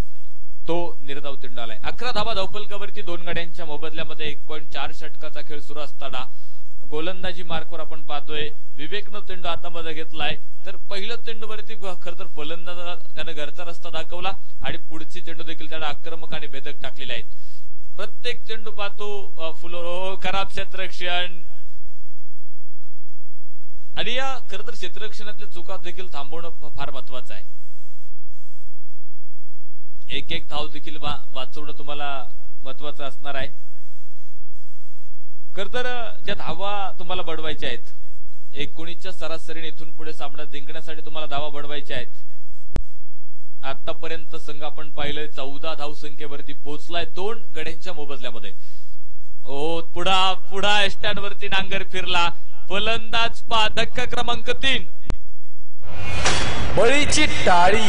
तो निर्धाव चेंडू आलाय. 11 धावा धावफलकावरती दोन गाड्यांच्या मोबदल्यामध्ये 1.4 षटकाचा खेळ सुरू असताना गोलंदाजी मार्कवर आपण पाहतोय विवेकनं चेंडू हातामध्ये घेतलाय. तर पहिल्या चेंडूवरती खरं तर फलंदाज त्यानं घरचा रस्ता दाखवला आणि पुढची चेंडू देखील त्याला आक्रमक आणि भेदक टाकलेले आहेत. प्रत्येक चेंडू पाहतो फुलो खराब क्षेत्ररक्षण आणि या खरं तर क्षेत्ररक्षणातल्या चुका देखील थांबवणं फार महत्वाचं आहे. एक एक धाव देखील वाचवणं तुम्हाला महत्वाचं असणार आहे. खरं तर ज्या धावा तुम्हाला बनवायच्या आहेत 19च्या सरासरीने इथून पुढे सामना जिंकण्यासाठी तुम्हाला धावा बनवायच्या आहेत. आतापर्यंत संघ आपण पाहिलंय 14 धावसंख्येवरती पोहोचलाय 2 गड्यांच्या मोबदल्यामध्ये. पुढा स्टँडवरती नांगर फिरला. फलंदाज पा धक्का क्रमांक 3. बळीची टाळी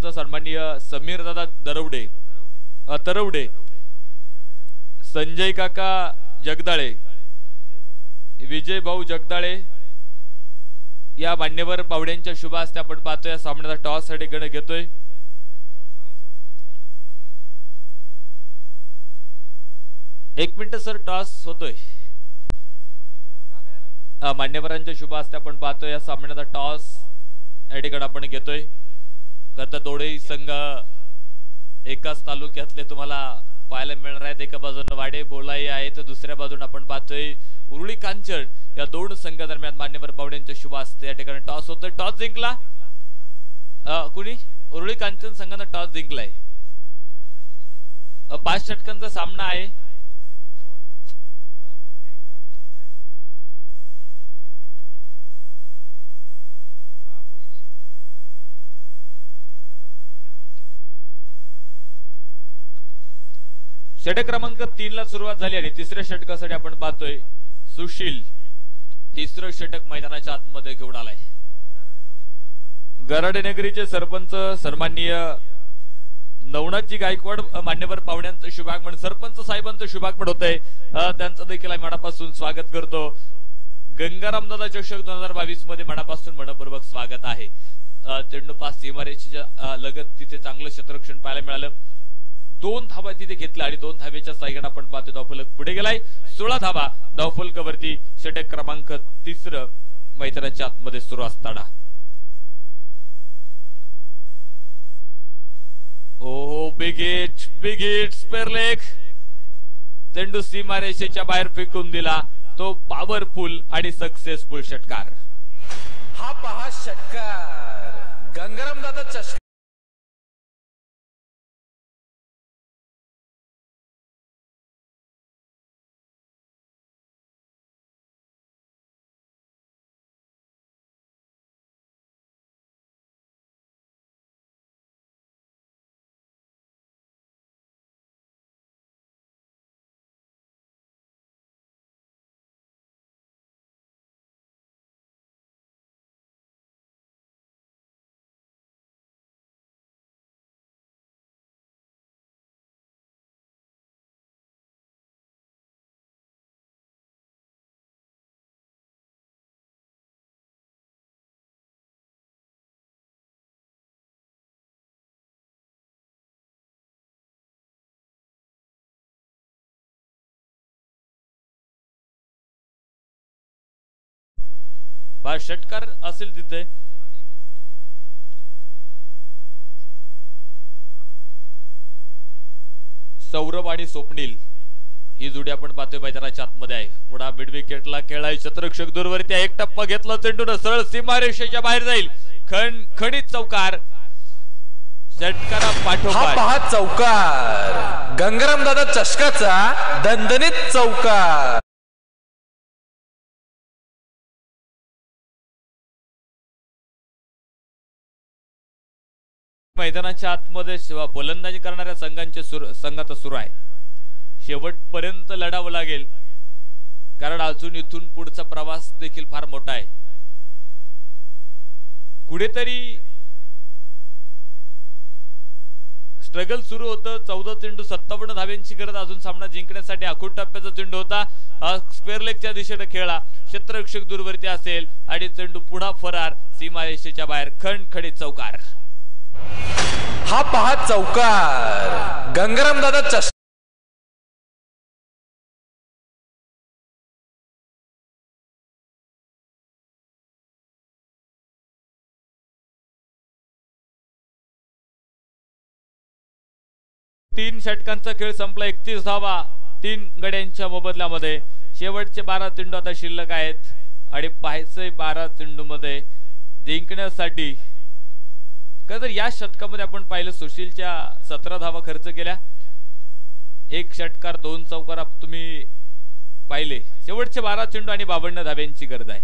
सन्माननीय समीर दादा तरवडे संजय काका जगदाळे विजय भाऊ जगदाळे या मान्यवर पावड्यांच्या शुभ हस्ते आपण पाहतोय या सामन्याचा टॉस साठी गण घेतोय. एक मिनिट सर टॉस होतोय. मान्यवरांच्या शुभ हस्ते आपण पाहतोय या सामन्याचा टॉस या ठिकाणी आपण घेतोय. आता दोन्ही संघ एकाच तालुक्यातले तुम्हाला पाहायला मिळणार आहेत. एका बाजूने वाडे बोलाई आहे तर दुसऱ्या बाजूने आपण पाहतोय उरुळी कांचन. या दोन संघादरम्यान मान्यवर पावड्यांच्या शुभ हस्ते या ठिकाणी टॉस होतोय. टॉस जिंकला कुणी उरुळी कांचन संघानं टॉस जिंकलाय. 5 षटकांचा सामना आहे. षटक क्रमांक 3 ला सुरुवात झाली आणि तिसऱ्या षटकासाठी आपण पाहतोय सुशील तिसरं षटक मैदानाच्या आतमध्ये घेऊन आलाय. गराडे नगरीचे सरपंच सन्माननीय नवनाथजी गायकवाड मान्यवर पाहुण्यांचं शुभागमन, सरपंच साहेबांचं शुभागमन होतंय, त्यांचं देखील आम्ही मनापासून स्वागत करतो. गंगाराम दादा चषक 2022 मध्ये मनापासून मनपूर्वक स्वागत आहे. चेंडू पास सीमारेषेच्या लगत तिथे चांगलं क्षेत्ररक्षण पाहायला मिळालं. 2 धावा तिथे घेतल्या आणि 2 धावेच्या साह्याने आपण पाहतो धावफलक पुढे गेलाय. 16 धावा धावफलकावरती. षटक क्रमांक 3 मैदानाच्या आतमध्ये सुरू असताना ओहो बिग हिट स्पेअरलेग. चेंडू सीमारेषेच्या बाहेर फेकून दिला. तो पॉवरफुल आणि सक्सेसफुल षटकार. हा पहा षटकार गंगाराम दादा चषका. षटकार असेल तिथे. सौरभ आणि स्वप्नील ही जोडी आपण पाहतोय मैदानाच्या आतमध्ये आहे. पुढा मिड विकेटला खेळाय क्षेत्ररक्षक दूरवरती. एक टप्पा घेतला चेंडून सरळ सीमारेषेच्या बाहेर जाईल. खणित चौकार. षटकारा पाठोपाठ पहा चौकार गंगाराम दादा चषकाचा दणदणीत चौकार. मैदानाच्या आतमध्ये फलंदाजी करणाऱ्या संघाचा सुरू आहे. शेवटपर्यंत लढावं लागेल कारण अजून इथून पुढचा प्रवास देखील फार मोठा आहे. कुठेतरी स्ट्रगल सुरू होतं. 14 चेंडू 57 धाव्यांची गरज अजून सामना जिंकण्यासाठी. आखूड टप्प्याचा चेंडू होता. स्क्वेअर लेगच्या दिशेने खेळला. क्षेत्ररक्षक दूरवरती असेल आणि चेंडू पुन्हा फरार. सीमारेषेच्या बाहेर. खणखणीत चौकार. हा पहा चौकार गंगाराम दादा चषका. तीन षटकांचा खेळ संपला. 31 धावा 3 गड्यांच्या मोबदल्यामध्ये. शेवटचे 12 चेंडू आता शिल्लक आहेत आणि पाहायचंय 12 चेंडू मध्ये जिंकण्यासाठी. तर या षटकामध्ये आपण पाहिलं सुशीलच्या 17 धावा खर्च केल्या. 1 षटकार 2 चौकार तुम्ही पाहिले. शेवटचे 12 चेंडू आणि 52 धाव्यांची गरज आहे.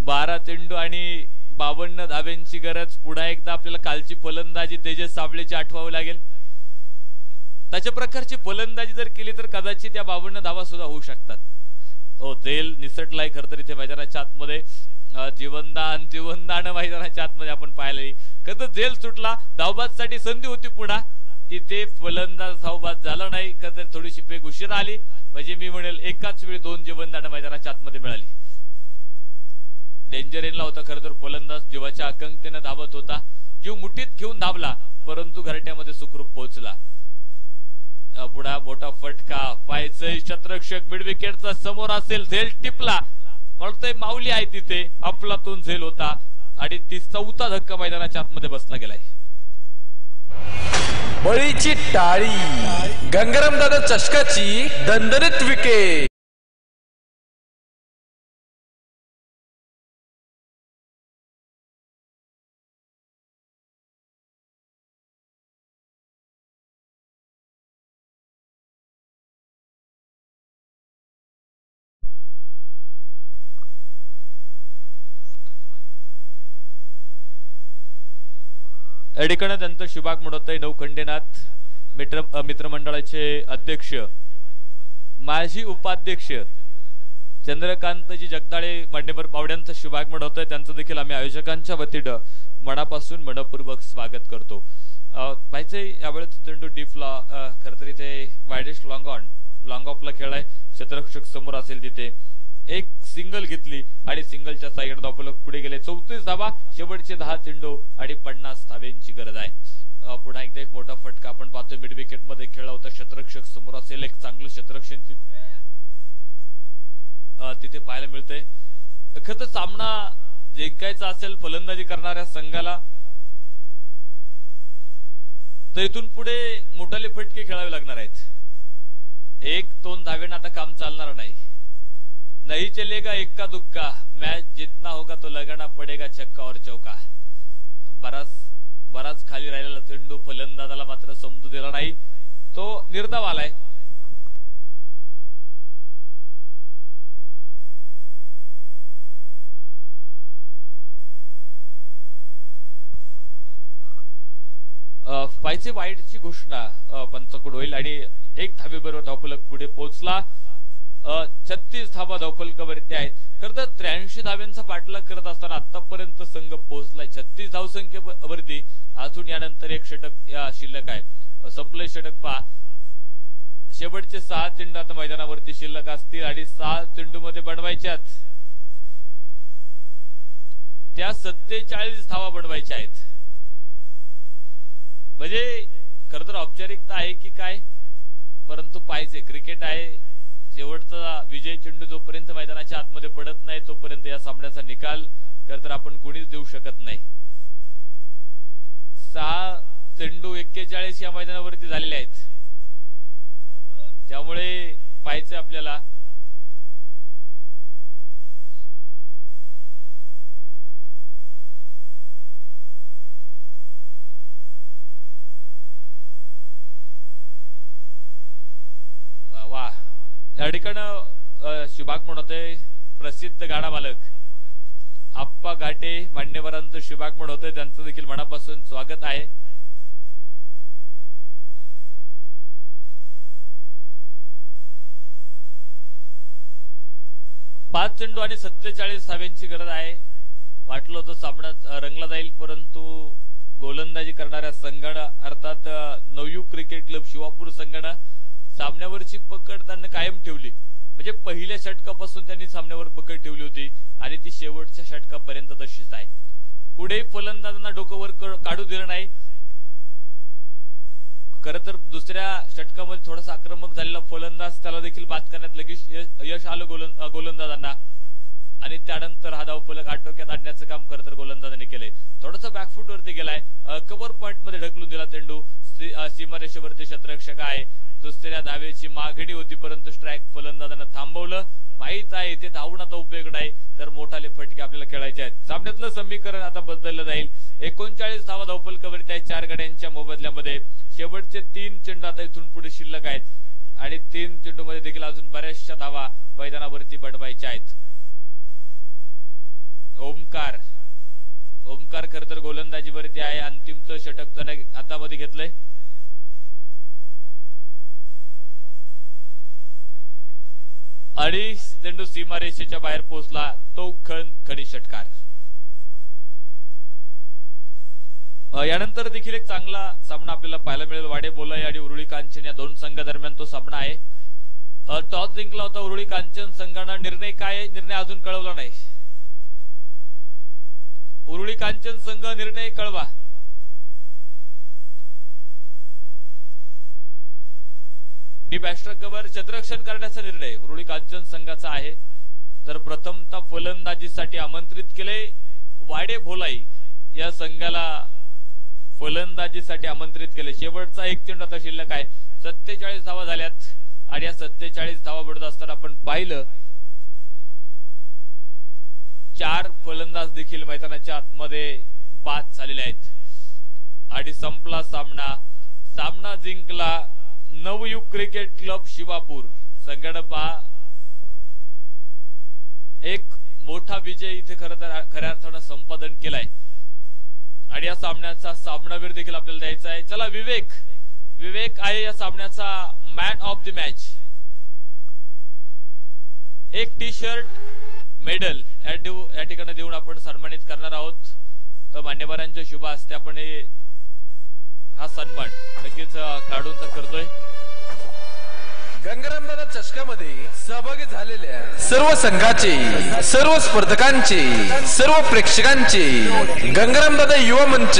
12 चेंडू आणि 52 धाव्यांची गरज. पुन्हा एकदा आपल्याला कालची फलंदाजी तेजस साबळेची आठवावी लागेल. त्याच्या प्रकारची फलंदाजी जर केली तर कदाचित या 52 धावा सुद्धा होऊ शकतात. हो जेल निसटलाय खर तर इथे मैदानाच्या आतमध्ये. जीवनदान मैदानाच्या आतमध्ये आपण पाहिलं. कसं जेल सुटला. धावबाजसाठी संधी होती पुन्हा. तिथे फलंदाज धावबाज झाला नाही. तर थोडीशी फेक उशीर आली. म्हणजे मी म्हणेल एकाच वेळी 2 जीवनदान मैदानाच्या आतमध्ये मिळाली. डेंजर एनला होता खरं तर फलंदाज. जीवाच्या आकांक्षेने धावत होता. जीव मुठीत घेऊन धावला परंतु घरट्यामध्ये सुखरूप पोहोचला. पुढा मोठा फटका पाहायचंय. क्षेत्ररक्षक मिड विकेटचा समोर असेल. झेल टिपला. म्हणतोय माऊली आहे तिथे. अफलातून झेल होता आणि ती 4था धक्का मैदानाच्या आतमध्ये बसला गेलाय. बळीची टाळी गंगाराम दादा चषकाची दणदणीत विकेट. एडिकडे त्यांचं शुभागमन होतंय. नवखंडेनाथ मित्रमंडळाचे अध्यक्ष माजी उपाध्यक्ष चंद्रकांतजी जगदाळे मान्यवर पावड्यांचं शुभागमन होतंय. त्यांचं देखील आम्ही आयोजकांच्या वतीनं मनापासून मनपूर्वक स्वागत करतो. पाहिजे यावेळेस चेंडू डीपला खरं तर इथे वायडेस्ट लॉंग ऑफला खेळाय. क्षेत्ररक्षक समोर असेल तिथे एक सिंगल घेतली आणि सिंगलच्या साईड धावफलक पुढे गेले. 34 धावा, शेवटचे 10 चेंडू आणि 50 धाव्यांची गरज आहे. पुन्हा एकदा एक मोठा फटका आपण पाहतोय. मिड विकेट मध्ये खेळला होता. क्षेत्ररक्षक समोर असेल. एक चांगलं क्षेत्ररक्षण तिथे पाहायला मिळतंय. खरं तर सामना जिंकायचा असेल फलंदाजी करणाऱ्या संघाला तर इथून पुढे मोठाले फटके खेळावे लागणार आहेत. 1-2 धावेनं आता काम चालणार नाही. नहीं चलेगा इक्का दुक्का, मैच जितना होगा तो लगाना पडेगा छक्का और चौका. बराच खाली राहिलेला चेंडू फलंदाजाला मात्र समजू दिला नाही. तो निर्धाव आलाय. पायचे वाईडची घोषणा पंचाकडून होईल आणि 1 धावेबरोबर धावफलक पुढे पोहोचला. 36 धावा धावफलकावरती आहेत. खरं तर 83 धाव्यांचा पाठलाग करत असताना आतापर्यंत संघ पोहोचलाय 36 धावसंख्येवरती. अजून यानंतर एक षटक शिल्लक आहे. संपले षटक पहा. शेवटचे 6 चेंडू आता मैदानावरती शिल्लक असतील आणि 6 चेंडू मध्ये बनवायच्यात. त्या 47 धावा बनवायच्या आहेत. म्हणजे खरं तर औपचारिकता आहे की काय, परंतु पाहिजे क्रिकेट आहे. शेवटचा विजय चेंडू जोपर्यंत मैदानाच्या आतमध्ये पडत नाही तोपर्यंत या सामन्याचा निकाल खरं तर आपण कोणीच देऊ शकत नाही. 6 चेंडू 41 या मैदानावरती झालेले आहेत. त्यामुळे पाहायचं आपल्याला वा या ठिकाणी शुभाग म्हणून होते प्रसिद्ध गाडा मालक आप्पा घाटे मान्यवरांचं शुभाग म्हणून होते. त्यांचं देखील मनापासून स्वागत आहे. पाच चेंडू आणि 47 धाव्यांची गरज आहे. वाटलं होतं सामना रंगला जाईल, परंतु गोलंदाजी करणाऱ्या संघानं अर्थात नवयुग क्रिकेट क्लब शिवापूर संघानं सामन्यावरची पकड त्यांना कायम ठेवली. म्हणजे पहिल्या षटकापासून त्यांनी सामन्यावर पकड ठेवली होती आणि ती शेवटच्या षटकापर्यंत तशीच आहे. पुढे फलंदाजांना डोकं वर काढू दिलं नाही. खरं तर दुसऱ्या षटकामध्ये थोडासा आक्रमक झालेला फलंदाज त्याला देखील बाद करण्यात लगेच यश आलं गोलंदाजांना आणि त्यानंतर हा धावफलक आटोक्यात आणण्याचं काम खरं तर गोलंदाजांनी केलंय. थोडासा बॅकफूट वरती गेलाय. कव्हर पॉइंट मध्ये ढकलून दिला चेंडू. सीमारेषेवरती क्षेत्ररक्षक आहे. दुसऱ्या धावेची मागणी होती परंतु स्ट्राईक फलंदाजांना थांबवलं. माहित आहे ते धावून आता उपयोग नाही तर मोठाले फटके आपल्याला खेळायचे आहेत. सामन्यातलं समीकरण आता बदललं जाईल. 39 धावा धावफलकावरती आहे 4 गड्यांच्या मोबदल्यामध्ये. शेवटचे 3 चेंडू आता इथून पुढे शिल्लक आहेत आणि 3 चेंडू मध्ये देखील अजून बऱ्याचशा धावा मैदानावरती बनवायच्या आहेत. ओमकार खरं तर गोलंदाजीवरती आहे. अंतिमचं षटक त्याने हातामध्ये घेतलंय. आणि चेंडू सीमारेषेच्या बाहेर पोहोचला. तो खणी षटकार. यानंतर देखील एक चांगला सामना आपल्याला पाहायला मिळेल. वाडे बोलाई आणि उरुळी कांचन या 2 संघादरम्यान तो सामना आहे. टॉस जिंकला होता उरुळी कांचन संघानं. निर्णय काय निर्णय अजून कळवला नाही. उरुळी कांचन संघ निर्णय कळवा. बॅस्ट्रकवर क्षेत्ररक्षण करण्याचा निर्णय उरुळी कांचन संघाचा आहे. तर प्रथमतः फलंदाजीसाठी आमंत्रित केले वाडे भोलाई या संघाला फलंदाजीसाठी आमंत्रित केले. शेवटचा 1 चेंडू आता शिल्लक आहे. 47 धावा झाल्यात आणि या 47 धावा बडत असताना आपण पाहिलं 4 फलंदाज देखील मैदानाच्या आतमध्ये बाद झालेले आहेत आणि संपला सामना. सामना जिंकला नवयुग क्रिकेट क्लब शिवापूर संघानं. एक मोठा विजय इथे खऱ्या अर्थानं संपादन केलाय आणि या सामन्याचा सामनावीर देखील आपल्याला द्यायचा आहे. चला विवेक आहे या सामन्याचा मॅन ऑफ द मॅच. एक टी शर्ट मेडल या ठिकाणी देऊन आपण सन्मानित करणार आहोत. मान्यवरांच्या शुभ हस्ते आपण हा सन्मान नक्कीच खेळाडूंचा करतोय. गंगारामदादा चषकामध्ये सहभागी झालेल्या सर्व संघाचे, सर्व स्पर्धकांचे, सर्व प्रेक्षकांचे गंगारामदादा युवा मंच